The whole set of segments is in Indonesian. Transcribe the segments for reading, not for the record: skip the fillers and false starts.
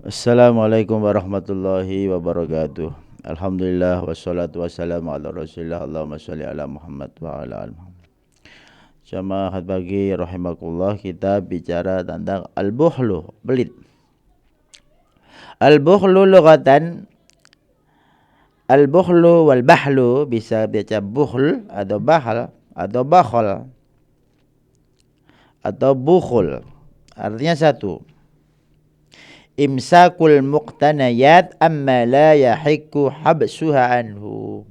Assalamualaikum warahmatullahi wabarakatuh. Alhamdulillah wassalatu wassalamu ala Rasulillah. Allahumma shalli ala Muhammad wa ala ali Muhammad. Jamaah pagi rahimakumullah, kita bicara tentang al-bukhlu, pelit. Al-bukhlu lughatan, al-bukhlu wal bahlu, bisa baca bukhl atau bahal atau bakhol atau bukhul. Artinya satu, imsakul muqtanayat amma la yahikku habsuha anhu,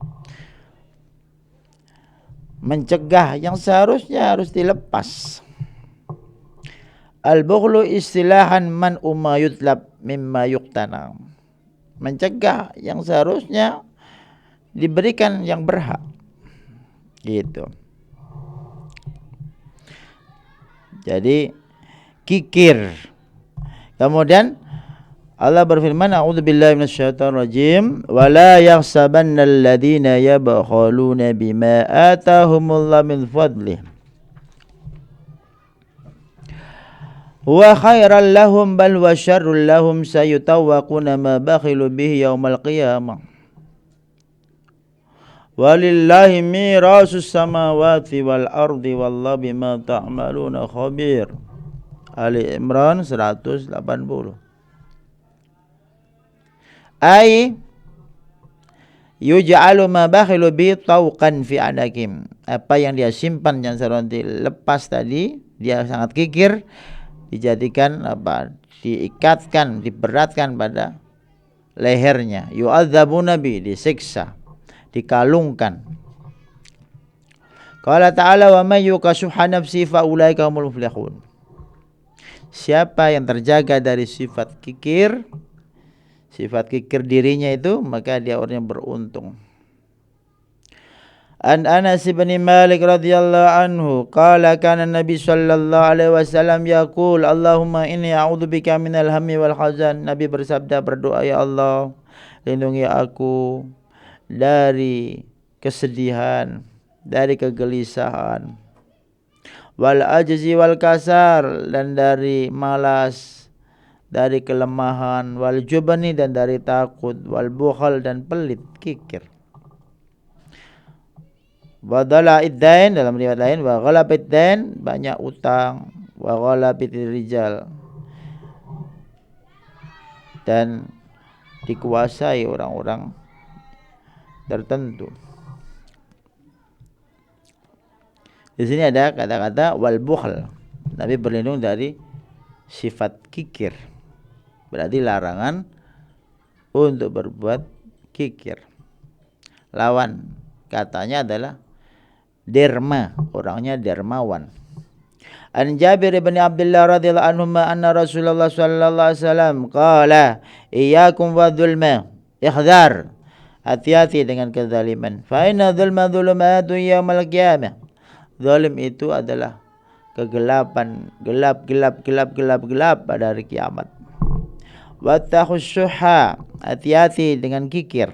mencegah yang seharusnya harus dilepas. Al-bukhlu istilahan man umma yutlab mimma yuqtana, mencegah yang seharusnya diberikan yang berhak, gitu. Jadi kikir. Kemudian Allah berfirman, a'udzubillahi minasyaitonir rajim, wala yahsabannal ladzina yabkhaluna bima atahumullahu min fadlih wa khairal lahum bal wa syarrul lahum sayutawaquna ma bakhilu bihi yaumal qiyamah walillahi mirasus samawati wal ardi wallahu bima ta'maluna khabir. Ali Imran 180. Ai yuj'alu ma bakhilu bi tauqan fi anakim, apa yang dia simpan yang seronti lepas tadi, dia sangat kikir, dijadikan apa, diikatkan, diberatkan pada lehernya. Yu'adzabuna bi, disiksa, dikalungkan. Qala ta'ala wa may yukashuha nafsi fa ulaika humul muflihun. Siapa yang terjaga dari sifat kikir dirinya itu, maka dia orang yang beruntung. An Anas bin Malik radhiyallahu anhu qala kana Nabi sallallahu alaihi wasallam yaqul Allahumma inni a'udzubika minal hammi wal hazan. Nabi bersabda, berdoa, ya Allah, lindungi aku dari kesedihan, dari kegelisahan, wal ajzi wal kasar, dan dari malas, dari kelemahan, wal jubni, dan dari takut, wal bukhal, dan pelit, kikir. Wa dhala'id dain, dalam riwayat lain, wa ghalabid dain, banyak utang, wa ghalabid rijal, dan dikuasai orang-orang tertentu. Di sini ada kata-kata wal bukhl. Nabi berlindung dari sifat kikir. Berarti larangan untuk berbuat kikir. Lawan katanya adalah derma, orangnya dermawan. An Jabir bin Abdullah radhiyallahu anhu anna Rasulullah sallallahu alaihi wasallam qala iyyakum wadzulma, ikhdar, hati-hati dengan kezaliman. Fa inna dzulma dzulumatun yaumil qiyamah. Zalim itu adalah kegelapan, gelap pada hari kiamat. Wattaqus syuha, hati-hati dengan kikir.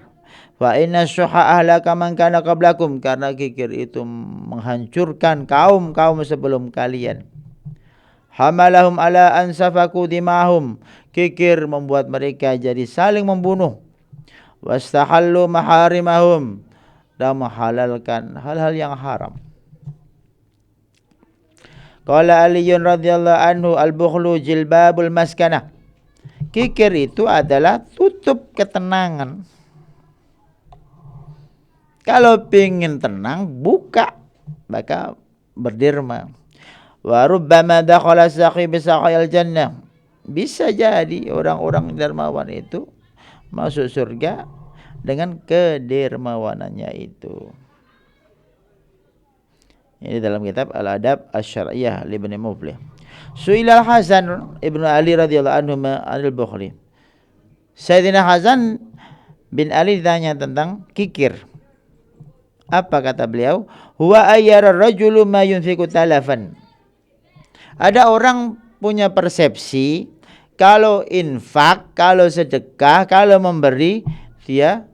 Fa inna syuha ahlaka man kana qablakum, karena kikir itu menghancurkan kaum sebelum kalian. Hamalahum ala an safaku dimahum, kikir membuat mereka jadi saling membunuh. Wastahallu maharimahum, dan menghalalkan hal-hal yang haram. Qala Aliyun radhiyallahu anhu al-bukhlu jilbabul maskanah. Kikir itu adalah tutup ketenangan. Kalau ingin tenang, buka, maka berderma. Wa rubbama dakhala saqi bi saqil jannah. Bisa jadi orang-orang dermawan itu masuk surga dengan kedermawanannya itu. Ini dalam kitab Al-Adab Asy-Syar'iyyah li Ibnu Muflih. Su'ila Hasan Ibnu Ali radhiyallahu anhu anil Bukhari. Sayyidina Hasan bin Ali ditanya tentang kikir. Apa kata beliau? Huwa ayyara rajulu ma yunfiqu talafan. Ada orang punya persepsi kalau infak, kalau sedekah, kalau memberi, dia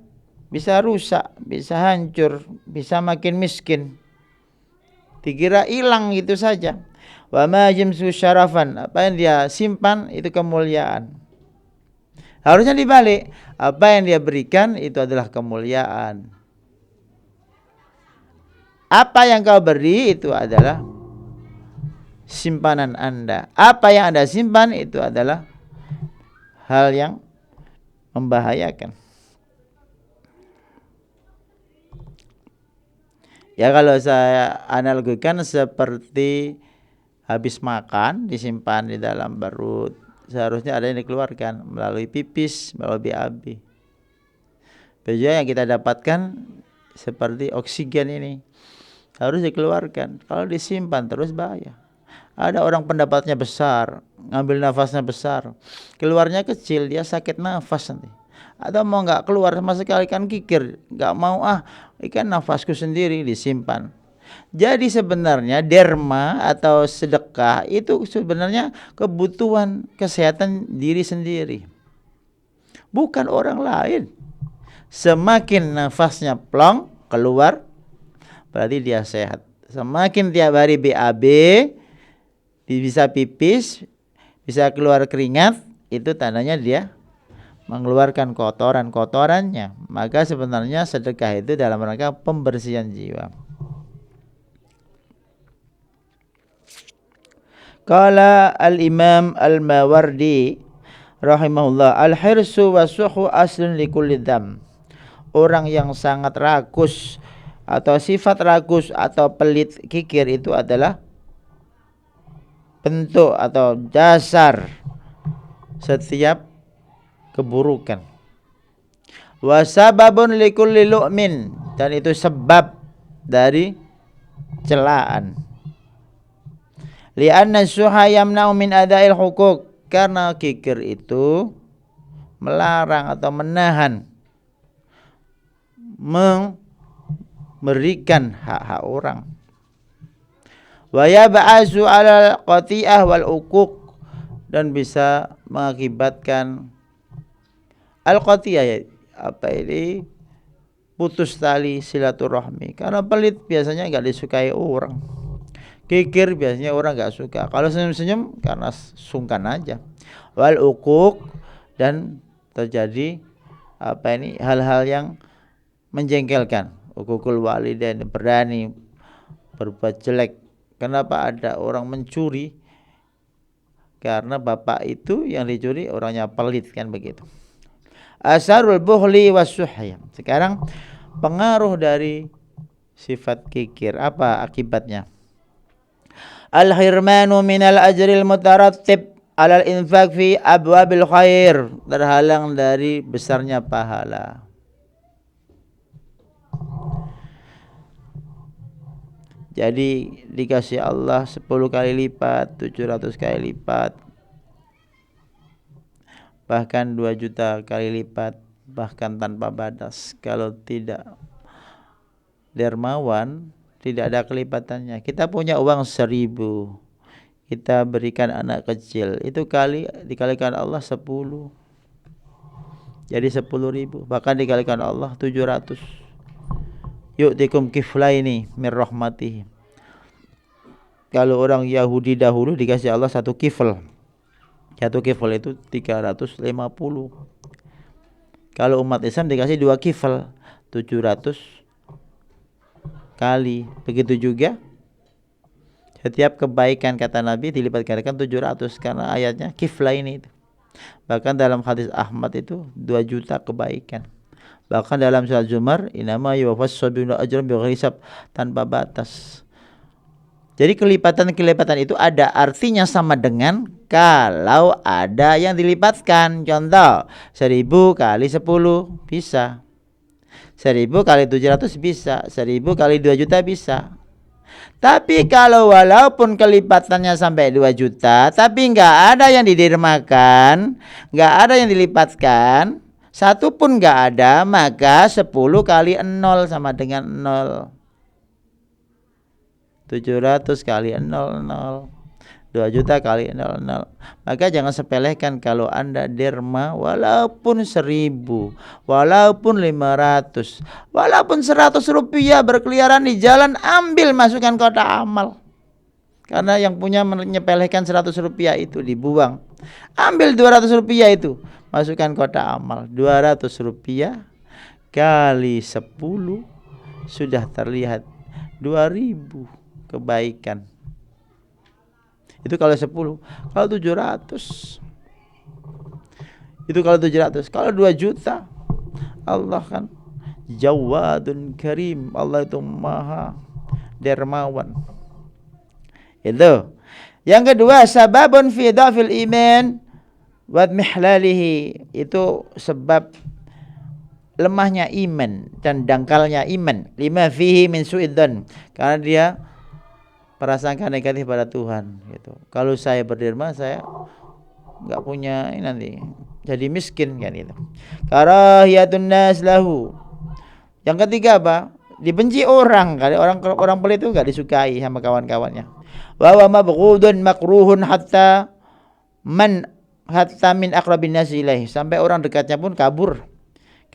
bisa rusak, bisa hancur, bisa makin miskin. Dikira hilang gitu saja. Wa ma yamsu syarafan, apa yang dia simpan itu kemuliaan. Harusnya dibalik. Apa yang dia berikan itu adalah kemuliaan. Apa yang kau beri itu adalah simpanan Anda. Apa yang Anda simpan itu adalah hal yang membahayakan. Ya kalau saya analogikan seperti habis makan disimpan di dalam perut, seharusnya ada yang dikeluarkan melalui pipis, melalui BAB. Tujuan yang kita dapatkan seperti oksigen ini harus dikeluarkan. Kalau disimpan terus bahaya. Ada orang pendapatnya besar, ngambil nafasnya besar, keluarnya kecil, dia sakit nafas nanti. Atau mau nggak keluar sama sekali kan kikir, nggak mau ikan nafasku sendiri, disimpan. Jadi sebenarnya derma atau sedekah itu sebenarnya kebutuhan kesehatan diri sendiri, bukan orang lain. Semakin nafasnya plong keluar, berarti dia sehat. Semakin tiap hari BAB, bisa pipis, bisa keluar keringat, itu tandanya dia mengeluarkan kotoran-kotorannya. Maka sebenarnya sedekah itu dalam rangka pembersihan jiwa. Qala al-Imam Al-Mawardi rahimahullah, al-hirsu was-suhu aslun likulli dzam. Orang yang sangat rakus atau sifat rakus atau pelit kikir itu adalah bentuk atau dasar setiap keburukan. Wasababun likulli lu'min, dan itu sebab dari celaan. Li'anna syuha yamna'u min ada'il hukuk, karena kikir itu melarang atau menahan memberikan hak-hak orang. Wa yab'asu 'alal qati'ah wal uquq, dan bisa mengakibatkan al-qati'ah, apa ini, putus tali silaturahmi. Karena pelit biasanya enggak disukai orang. Kikir biasanya orang enggak suka. Kalau senyum-senyum karena sungkan aja. Wal uquq, dan terjadi hal-hal yang menjengkelkan. Uququl walidain, berani berbuat jelek. Kenapa ada orang mencuri? Karena bapak itu yang dicuri orangnya pelit, kan begitu. Asarul buhli was-suhya. Sekarang pengaruh dari sifat kikir, apa akibatnya? Al-hirmanu minal ajril mutarattib alal infaq fi abwabil khair, terhalang dari besarnya pahala. Jadi dikasih Allah 10 kali lipat, 700 kali lipat, bahkan 2 juta kali lipat, bahkan tanpa batas. Kalau tidak dermawan, tidak ada kelipatannya. Kita punya uang 1000, kita berikan anak kecil, itu dikalikan Allah 10, jadi 10.000, bahkan dikalikan Allah 700. Yu'tikum kiflaini mir rahmatihi. Kalau orang Yahudi dahulu dikasih Allah 1 kifl. 1 kifl itu 350. Kalau umat Islam dikasih 2 kifl, 700 kali. Begitu juga setiap kebaikan, kata Nabi, dilipat gandakan 700, karena ayatnya kiflaini itu. Bahkan dalam hadis Ahmad itu 2 juta kebaikan. Bahkan dalam surat Zumar, inama yuwaffas sabiruna ajran bighairi hisab, tanpa batas. Jadi kelipatan-kelipatan itu ada artinya sama dengan kalau ada yang dilipatkan. Contoh, 1000 kali 10 bisa, 1000 kali 700 bisa, 1000 kali 2 juta bisa. Tapi kalau walaupun kelipatannya sampai 2 juta, tapi enggak ada yang didermakan, enggak ada yang dilipatkan, 1 pun enggak ada, maka 10 kali 0 sama dengan 0. 700 kali 0, 0. 2 juta kali 0, 0. Maka jangan sepelekan kalau Anda derma walaupun 1000, walaupun 500, walaupun 100 rupiah berkeliaran di jalan, ambil, masukkan kotak amal. Karena yang punya menyepelekan 100 rupiah itu dibuang. Ambil 200 rupiah itu, masukkan kotak amal. 200 rupiah kali 10 sudah terlihat 2000 kebaikan. Itu kalau 10. Kalau 700, itu kalau 700. Kalau 2 juta, Allah kan Jawadun Karim, Allah itu maha dermawan. Itu. Yang kedua, sababun fi dhafil iman wa mihlalihi, itu sebab lemahnya iman dan dangkalnya iman. Lima fihi min su'idzan, karena dia prasangka negatif pada Tuhan gitu. Kalau saya berderma, saya enggak punya ini nanti jadi miskin kan itu. Karahiyatun nas lahu. Yang ketiga apa? Dibenci orang. Kali orang pelit itu enggak disukai sama kawan-kawannya. Wa wa mabghudun makruhun hatta min aqrabin nas ilaih, sampai orang dekatnya pun kabur.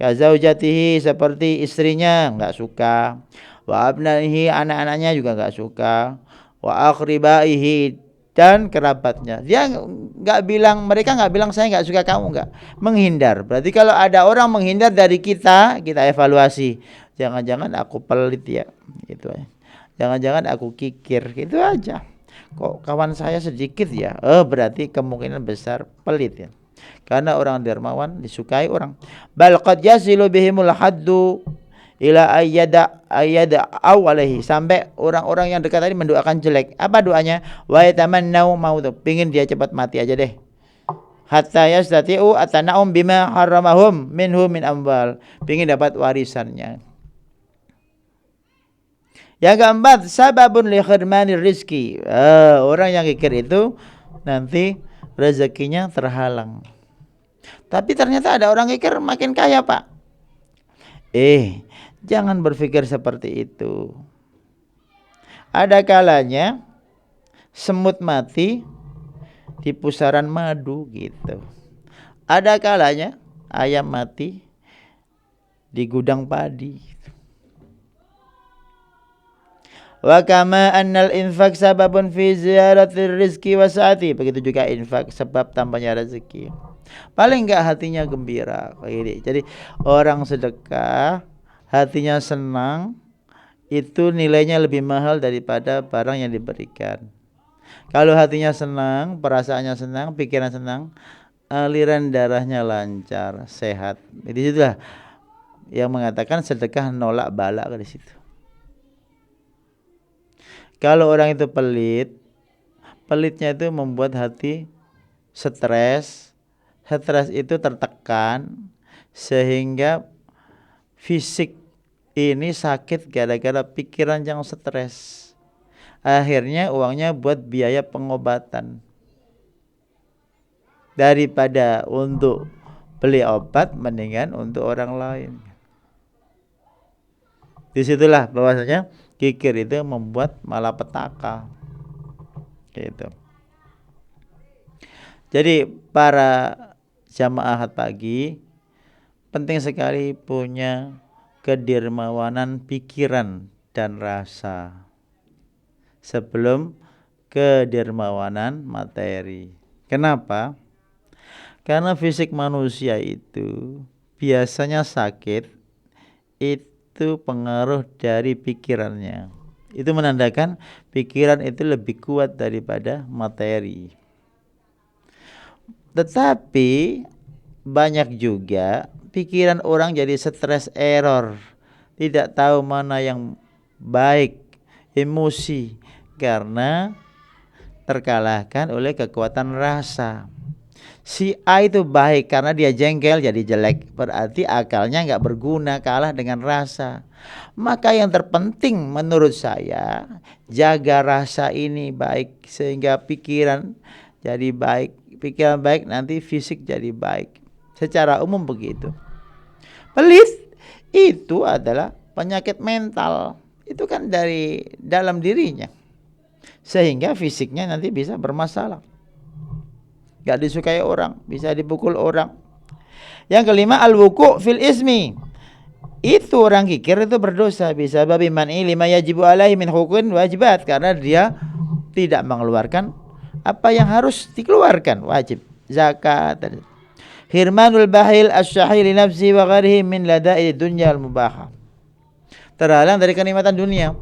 Kazaujatihi, seperti istrinya enggak suka. Wa abnaihi, anak-anaknya juga enggak suka. Wa aqribaihi, dan kerabatnya. Dia mereka enggak bilang saya enggak suka kamu, enggak. Menghindar. Berarti kalau ada orang menghindar dari kita evaluasi. Jangan-jangan aku pelit ya, gitu aja. Jangan-jangan aku kikir, gitu aja. Kok kawan saya sedikit ya? Berarti kemungkinan besar pelit ya. Karena orang dermawan disukai orang. Bal qad yasilu bihimul haddu ila ayyada awalaihi, sampai orang-orang yang dekat tadi mendoakan jelek. Apa doanya? Wa yatamannau mautu, pingin dia cepat mati aja deh. Hatta yastati'u atana'um bima haramahum minhu min amwal, pingin dapat warisannya. Yang keempat, sababun li khirmanir rizki. Orang yang kikir itu nanti rezekinya terhalang. Tapi ternyata ada orang kikir makin kaya, Pak. Jangan berpikir seperti itu. Ada kalanya semut mati di pusaran madu gitu. Ada kalanya ayam mati di gudang padi. Wa kama annal infak sababun fi ziyaratir rizki wa sa'ati, begitu juga infak sebab tambahnya rezeki. Paling enggak hatinya gembira. Jadi orang sedekah hatinya senang, itu nilainya lebih mahal daripada barang yang diberikan. Kalau hatinya senang, perasaannya senang, pikiran senang, aliran darahnya lancar, sehat. Jadi itulah yang mengatakan sedekah nolak bala di situ. Kalau orang itu pelitnya itu membuat hati stres itu tertekan, sehingga fisik ini sakit gara-gara pikiran yang stres. Akhirnya uangnya buat biaya pengobatan. Daripada untuk beli obat, mendingan untuk orang lain. Disitulah bahwasanya kikir itu membuat malapetaka. Gitu. Jadi para jamaah ahad pagi penting sekali punya kedermawanan pikiran dan rasa sebelum kedermawanan materi. Kenapa? Karena fisik manusia itu biasanya sakit itu pengaruh dari pikirannya. Itu menandakan pikiran itu lebih kuat daripada materi. Tetapi banyak juga pikiran orang jadi stres error, tidak tahu mana yang baik, emosi, karena terkalahkan oleh kekuatan rasa. Si A itu baik karena dia jengkel jadi jelek, berarti akalnya enggak berguna, kalah dengan rasa. Maka yang terpenting menurut saya, jaga rasa ini baik sehingga pikiran jadi baik. Pikiran baik nanti fisik jadi baik. Secara umum begitu. Pelit itu adalah penyakit mental. Itu kan dari dalam dirinya. Sehingga fisiknya nanti bisa bermasalah. Gak disukai orang, bisa dipukul orang. Yang kelima, al-wuku' fil ismi. Itu orang kikir itu berdosa, bisa babi man'i lima yajibu alaihi min hukun wajibat, karena dia tidak mengeluarkan apa yang harus dikeluarkan, wajib zakat. Hirmanul bahil asy-syahil li nafsi wa ghairihi min lada'il dunya al-mubahah. Terhalang dari kenikmatan dunia.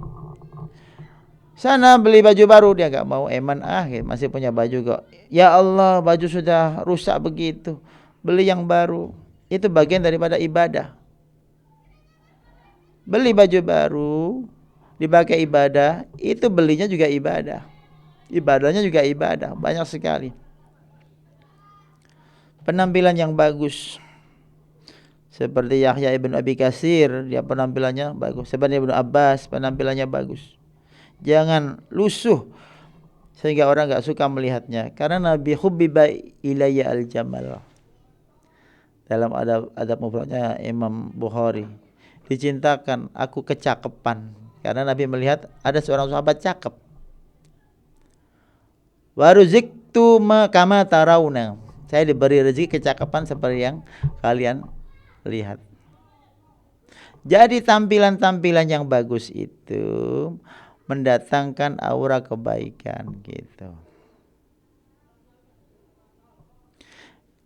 Sana beli baju baru, dia enggak mau, eman masih punya baju kok. Ya Allah, baju sudah rusak begitu. Beli yang baru. Itu bagian daripada ibadah. Beli baju baru, dipakai ibadah, itu belinya juga ibadah. Ibadahnya juga ibadah, banyak sekali. Penampilan yang bagus. Seperti Yahya ibn Abi Katsir, dia penampilannya bagus. Seperti Ibnu Abbas, penampilannya bagus. Jangan lusuh sehingga orang enggak suka melihatnya. Karena Nabi hubbiba ilayya al-jamal. Dalam adab mufradnya Imam Bukhari, dicintakan aku kecakapan. Karena Nabi melihat ada seorang sahabat cakep. Wa ruziktu kama tarawna. Saya diberi rezeki kecakapan seperti yang kalian lihat. Jadi tampilan-tampilan yang bagus itu mendatangkan aura kebaikan gitu.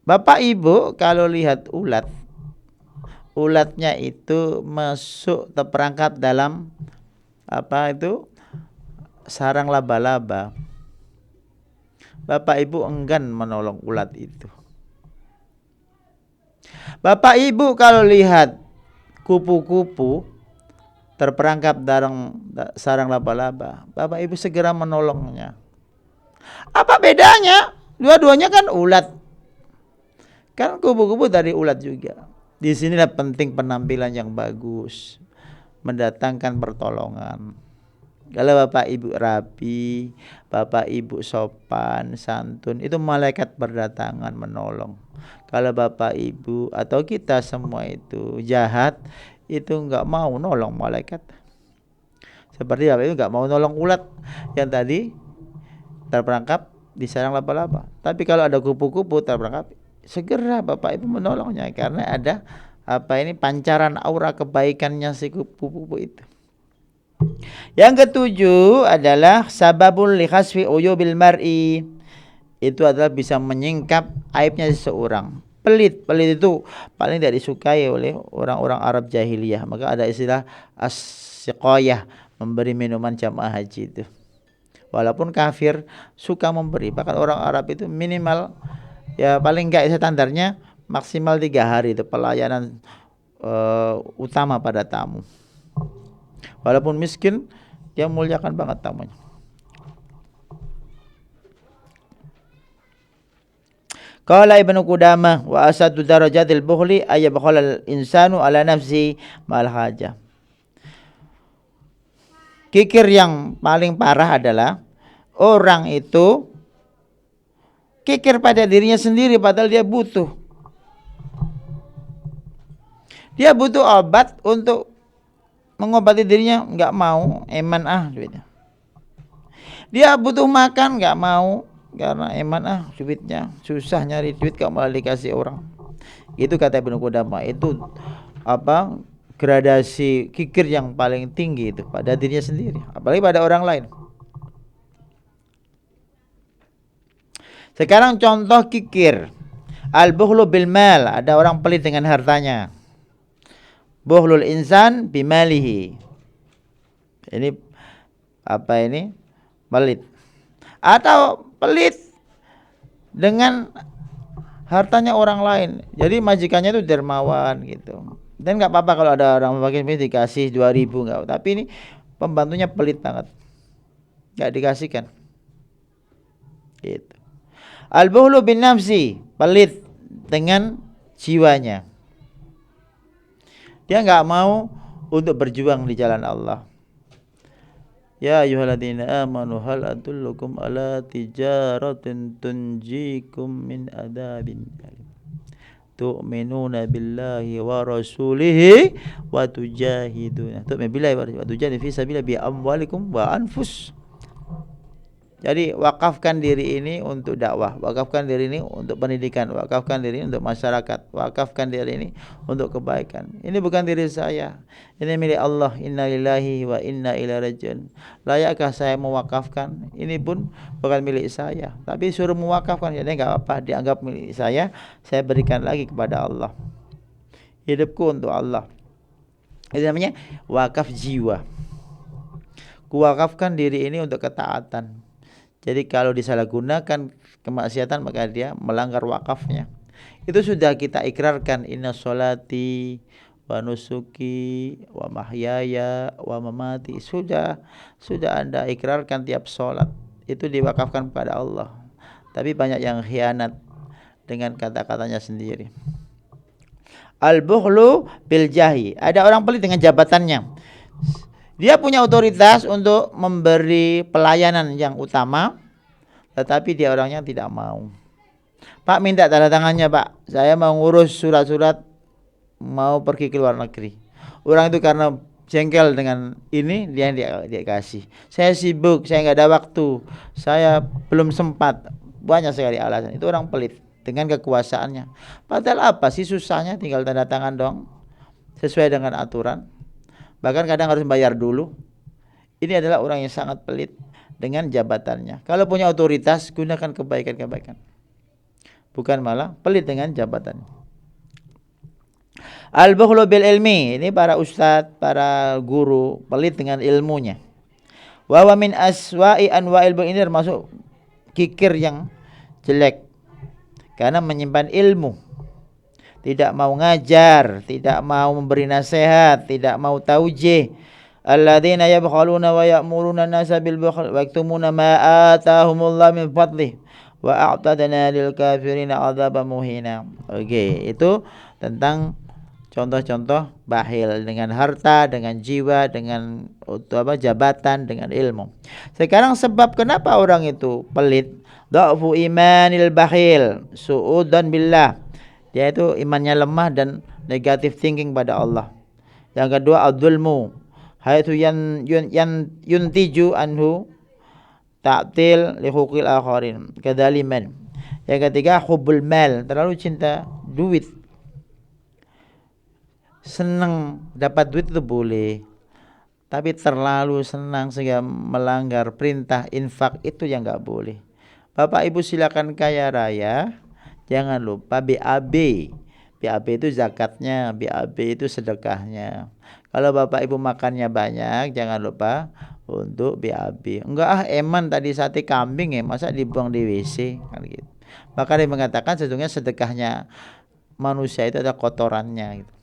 Bapak Ibu kalau lihat ulat, ulatnya itu masuk terperangkap dalam sarang laba-laba. Bapak Ibu enggan menolong ulat itu. Bapak Ibu kalau lihat kupu-kupu terperangkap dalam sarang laba-laba, Bapak Ibu segera menolongnya. Apa bedanya? Dua-duanya kan ulat. Kan kupu-kupu dari ulat juga. Di sinilah penting penampilan yang bagus, mendatangkan pertolongan. Kalau Bapak Ibu rapi, Bapak Ibu sopan, santun, itu malaikat berdatangan menolong. Kalau Bapak Ibu atau kita semua itu jahat, itu enggak mau nolong malaikat. Seperti Bapak Ibu enggak mau nolong ulat yang tadi terperangkap di sarang laba-laba. Tapi kalau ada kupu-kupu terperangkap, segera Bapak Ibu menolongnya karena ada pancaran aura kebaikannya si kupu-kupu itu. Yang ketujuh adalah sababul li khasfi uyubil mar'i. Itu adalah bisa menyingkap aibnya seseorang. Pelit itu paling tidak disukai oleh orang-orang Arab jahiliyah. Maka ada istilah as-siqayah, memberi minuman jamaah haji itu. Walaupun kafir suka memberi. Bahkan orang Arab itu minimal ya paling enggak standarnya maksimal 3 hari itu pelayanan utama pada tamu. Walaupun miskin, dia muliakan banget tamunya. Qala Ibnu Qudamah wa asadu darajatil bukhli ayyabkhalal insanu ala nafsi mal hajah. Kikir yang paling parah adalah orang itu kikir pada dirinya sendiri padahal dia butuh. Dia butuh obat untuk mengobati dirinya, enggak mau, eman duitnya. Dia butuh makan, enggak mau karena eman duitnya, susah nyari duit kok malah dikasih orang. Itu kata Ibnu Qudamah, itu gradasi kikir yang paling tinggi itu pada dirinya sendiri, apalagi pada orang lain. Sekarang contoh kikir. Al-bukhlu bil mal, ada orang pelit dengan hartanya. Bukhlul insan bimalihi. Ini pelit. Atau pelit dengan hartanya orang lain. Jadi majikannya itu dermawan gitu. Dan enggak apa-apa kalau ada orang makin dikasih 2.000 enggak. Tapi ini pembantunya pelit banget. Enggak dikasihkan. Gitu. Al-bukhlu bin nafsi, pelit dengan jiwanya. Dia enggak mau untuk berjuang di jalan Allah. Ya ayyuhalladzina amanu hal adullukum ala tijaratin tunjikum min adabin alim. Tu'minuna billahi wa rasulihi wa tujahiduna. Tu'minu billahi wa tujahiduna fi sabilillah bi amwalikum wa anfus. Jadi wakafkan diri ini untuk dakwah, wakafkan diri ini untuk pendidikan, wakafkan diri ini untuk masyarakat, wakafkan diri ini untuk kebaikan. Ini bukan diri saya, ini milik Allah. Inna lillahi wa inna ilaihi rajiun. Layakkah saya mewakafkan? Ini pun bukan milik saya, tapi suruh mewakafkan, jadi enggak apa-apa, dianggap milik saya berikan lagi kepada Allah. Hidupku untuk Allah. Itu namanya wakaf jiwa. Kuwakafkan diri ini untuk ketaatan. Jadi kalau disalahgunakan kemaksiatan maka dia melanggar wakafnya. Itu sudah kita ikrarkan, inna sholati wa nusuki wa mahyaya wa mamati. Sudah Anda ikrarkan tiap sholat. Itu diwakafkan kepada Allah. Tapi banyak yang khianat dengan kata-katanya sendiri. Al-bukhlu bil jahi. Ada orang pelit dengan jabatannya. Dia punya otoritas untuk memberi pelayanan yang utama, tetapi dia orangnya tidak mau. Pak, minta tanda tangannya, Pak. Saya mau ngurus surat-surat, mau pergi ke luar negeri. Orang itu karena jengkel dengan ini, dia kasih. Saya sibuk, saya nggak ada waktu, saya belum sempat. Banyak sekali alasan. Itu orang pelit dengan kekuasaannya. Padahal apa sih susahnya, tinggal tanda tangan dong, sesuai dengan aturan. Bahkan kadang harus bayar dulu. Ini adalah orang yang sangat pelit dengan jabatannya. Kalau punya otoritas, gunakan kebaikan-kebaikan, bukan malah pelit dengan jabatannya. Al-bukhlu bil ilmi. Ini para ustadz, para guru pelit dengan ilmunya. Wa min aswa'i anwa'il bukhli, ini termasuk kikir yang jelek karena menyimpan ilmu. Tidak mau ngajar, tidak mau memberi nasihat, tidak mau taujih. Alladzina yabkhaluna wa ya'muruna an-nasa bil bukhl wa yaktumuna ma atahumullah min fadlih wa a'tadna lil kafirina 'adzaban muhina. Oke, itu tentang contoh-contoh bakhil dengan harta, dengan jiwa, dengan jabatan, dengan ilmu. Sekarang sebab kenapa orang itu pelit, dha'fu imanil bakhil, su'udan billah. Dia itu imannya lemah dan negative thinking pada Allah. Yang kedua, adzulmu, haitsu yuntiju anhu ta'til li huquqil akharin, kadzaliman. Yang ketiga, hubbul mal, terlalu cinta duit. Senang dapat duit itu boleh, tapi terlalu senang sehingga melanggar perintah infak itu yang enggak boleh. Bapak Ibu silakan kaya raya, jangan lupa BAB. BAB itu zakatnya, BAB itu sedekahnya. Kalau Bapak Ibu makannya banyak, jangan lupa untuk BAB. Enggak eman tadi sate kambing ya, masa dibuang di WC kan gitu. Maka dia mengatakan sesungguhnya sedekahnya manusia itu ada kotorannya gitu.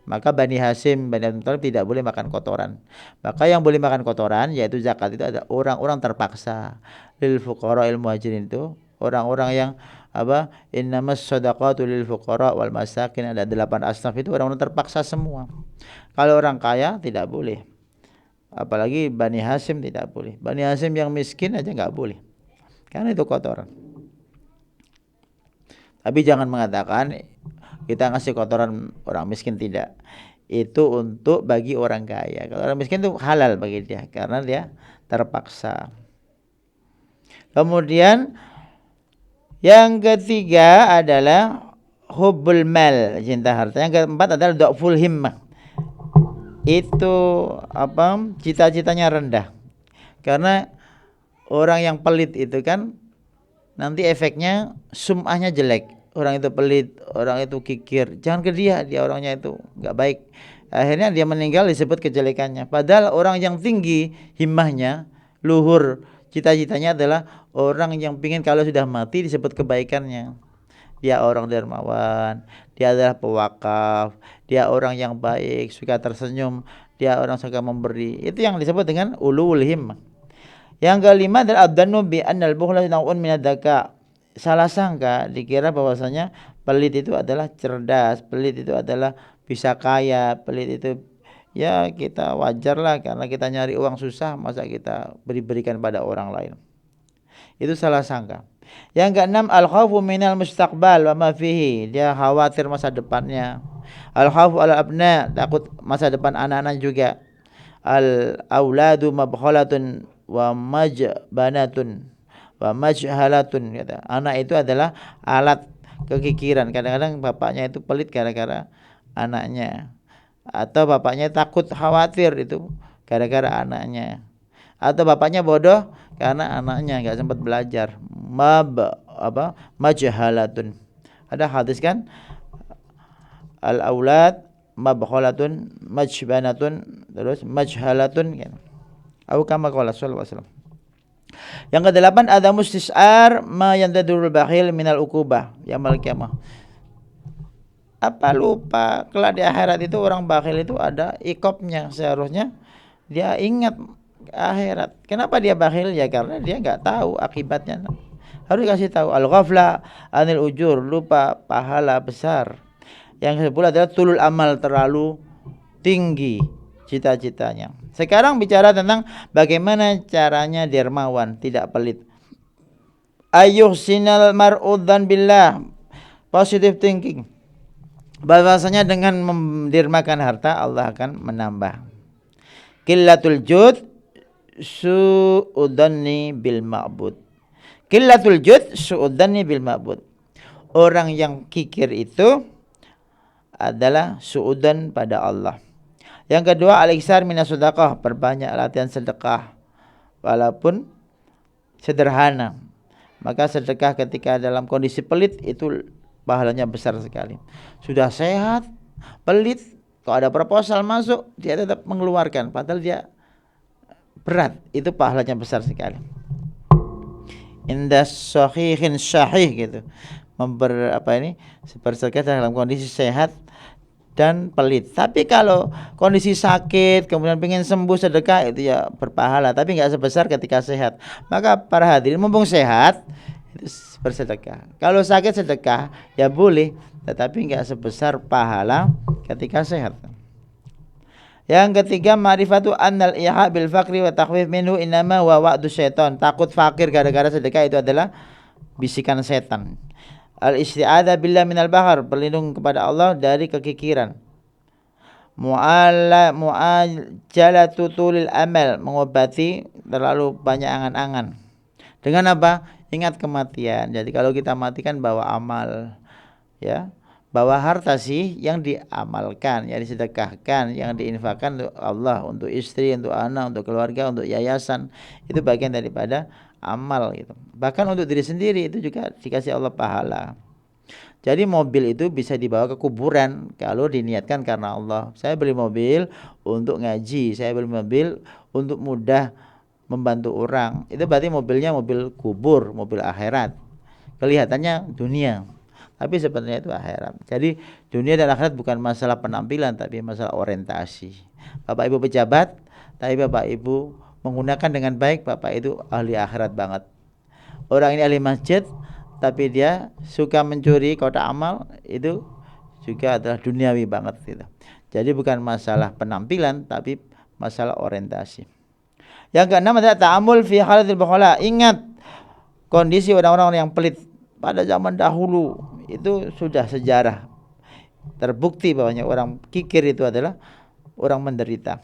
Maka Bani Hasyim, Bani Abdul Thalib tidak boleh makan kotoran. Maka yang boleh makan kotoran yaitu zakat itu ada orang-orang terpaksa. Lil fuqara'il muhajirin, itu orang-orang yang innamas shadaqatu lil fuqara wal masakin, ada 8 asnaf, itu orang-orang terpaksa semua. Kalau orang kaya tidak boleh. Apalagi Bani Hasyim tidak boleh. Bani Hasyim yang miskin aja enggak boleh. Karena itu kotoran. Tapi jangan mengatakan kita ngasih kotoran orang miskin, tidak. Itu untuk bagi orang kaya. Kalau orang miskin itu halal bagi dia karena dia terpaksa. Kemudian yang ketiga adalah hubbul mal, cinta harta. Yang keempat adalah dhaful himmah. Itu cita-citanya rendah. Karena orang yang pelit itu kan nanti efeknya sum'ahnya jelek. Orang itu pelit, orang itu kikir, jangan ke dia orangnya itu enggak baik. Akhirnya dia meninggal disebut kejelekannya. Padahal orang yang tinggi himmahnya, luhur cita-citanya adalah orang yang pingin kalau sudah mati disebut kebaikannya. Dia orang dermawan, dia adalah pewakaf, dia orang yang baik, suka tersenyum, dia orang suka memberi. Itu yang disebut dengan ulul himmah. Yang kelima adalah adzannu bi annal bukhla naw'un min ad-dzaka. Salah sangka, dikira bahwasanya pelit itu adalah cerdas, pelit itu adalah bisa kaya, pelit itu ya kita wajarlah karena kita nyari uang susah, masa kita berikan pada orang lain. Itu salah sangka. Yang keenam, al-khaufu minal mustaqbal wa ma fihi, dia khawatir masa depannya. Al-khaufu ala abna, takut masa depan anak-anak juga. Al-auladu mabkhalatun wa majbanatun wa majhalatun, kata. Anak itu adalah alat kekikiran. Kadang-kadang bapaknya itu pelit gara-gara anaknya, atau bapaknya takut khawatir itu gara-gara anaknya, atau bapaknya bodoh karena anaknya nggak sempat belajar. Majhalatun. Ada hadis kan, al aulad mabkhalatun majbanatun terus majhalatun kan. Au kama qala sallallahu alaihi wasallam. Yang kedelapan ada mustisar ma yantadurul bakhil minal ukubah yaumil qiyamah. Apa lupa kelak di akhirat itu orang bakhil itu ada ikopnya, seharusnya dia ingat akhirat. Kenapa dia bakhil? Ya karena dia nggak tahu akibatnya. Harus dikasih tahu. Al-ghafla anil ujur, lupa pahala besar. Yang ke-10 adalah tulul amal, terlalu tinggi cita-citanya. Sekarang bicara tentang bagaimana caranya dermawan, tidak pelit. Ayyuhsinal mar'udhan billah, positive thinking. Bahwasanya dengan mendermakan harta Allah akan menambah. Qillatul jud su'udanni bil ma'bud. Qillatul jud su'udanni bil ma'bud. Orang yang kikir itu adalah su'udan pada Allah. Yang kedua, al-iksar minas sedekah, perbanyak latihan sedekah walaupun sederhana. Maka sedekah ketika dalam kondisi pelit itu pahalanya besar sekali. Sudah sehat, pelit, kalau ada proposal masuk dia tetap mengeluarkan padahal dia berat, itu pahalanya besar sekali. Indah sahihin syahih gitu. Bersedekah dalam kondisi sehat dan pelit. Tapi kalau kondisi sakit kemudian pengen sembuh, sedekah itu ya berpahala, tapi nggak sebesar ketika sehat. Maka para hadirin, mumpung sehat itu bersedekah. Kalau sakit sedekah ya boleh, tetapi nggak sebesar pahala ketika sehat. Yang ketiga, ma'rifatu annal iha bil fakri wa takhwif minhu innama wa wa'du syaitan. Takut fakir gara-gara sedekah itu adalah bisikan setan. Al-isti'adzah billah minal bahar, berlindung kepada Allah dari kekikiran. Mu'ajalatu tulil amal, mengobati terlalu banyak angan-angan. Dengan apa? Ingat kematian. Jadi kalau kita matikan bawa amal, ya, bawa harta sih yang diamalkan, yang disedekahkan, yang diinfakkan untuk Allah, untuk istri, untuk anak, untuk keluarga, untuk yayasan. Itu bagian daripada amal gitu. Bahkan untuk diri sendiri itu juga dikasih Allah pahala. Jadi mobil itu bisa dibawa ke kuburan kalau diniatkan karena Allah. Saya beli mobil untuk ngaji, saya beli mobil untuk mudah membantu orang. Itu berarti mobilnya mobil kubur, mobil akhirat. Kelihatannya dunia, tapi sebenarnya itu akhirat. Jadi dunia dan akhirat bukan masalah penampilan, tapi masalah orientasi. Bapak Ibu pejabat, tapi Bapak Ibu menggunakan dengan baik, Bapak itu ahli akhirat banget. Orang ini ahli masjid, tapi dia suka mencuri kotak amal, itu juga adalah duniawi banget gitu. Jadi bukan masalah penampilan, tapi masalah orientasi. Yang keenam adalah ta'amul fi halatil bukhala. Ingat kondisi orang-orang yang pelit pada zaman dahulu, itu sudah sejarah terbukti bahwanya orang kikir itu adalah orang menderita.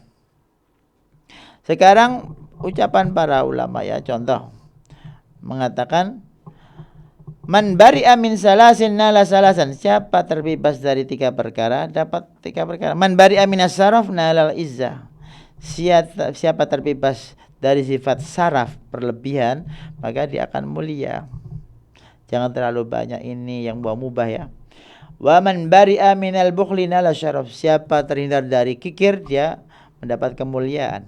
Sekarang ucapan para ulama ya, contoh mengatakan man bari'a min salasin nala salasan, siapa terbebas dari 3 perkara dapat 3 perkara. Man bari'a minas saraf nalal izzah, siapa terbebas dari sifat saraf berlebihan maka dia akan mulia. Jangan terlalu banyak ini yang mubah ya. Wa man bari'a minal bukhli nala syaraf, siapa terhindar dari kikir dia mendapat kemuliaan.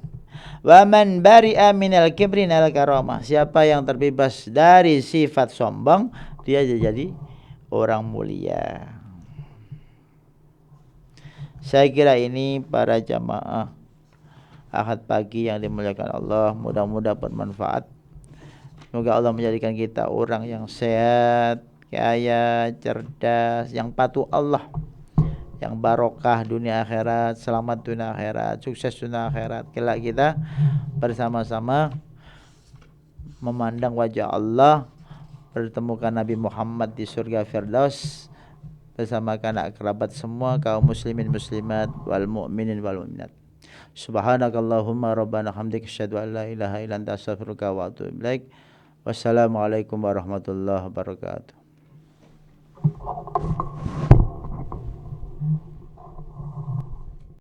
Wa man bari'a minal kibri nal karamah, siapa yang terbebas dari sifat sombong dia jadi orang mulia. Saya kira ini para jamaah Ahad pagi yang dimuliakan Allah, mudah-mudahan bermanfaat. Semoga Allah menjadikan kita orang yang sehat, kaya, cerdas, yang patuh Allah, yang barokah dunia akhirat, selamat dunia akhirat, sukses dunia akhirat. Kelak kita bersama-sama memandang wajah Allah, bertemukan Nabi Muhammad di surga Firdaus bersama anak kerabat semua kaum muslimin muslimat wal mu'minin wal mu'minat. Subhanakallahumma rabbana hamdika asyhadu an la ilaha illa anta astaghfiruka wa atubu ilaik. Wassalamualaikum warahmatullahi wabarakatuh.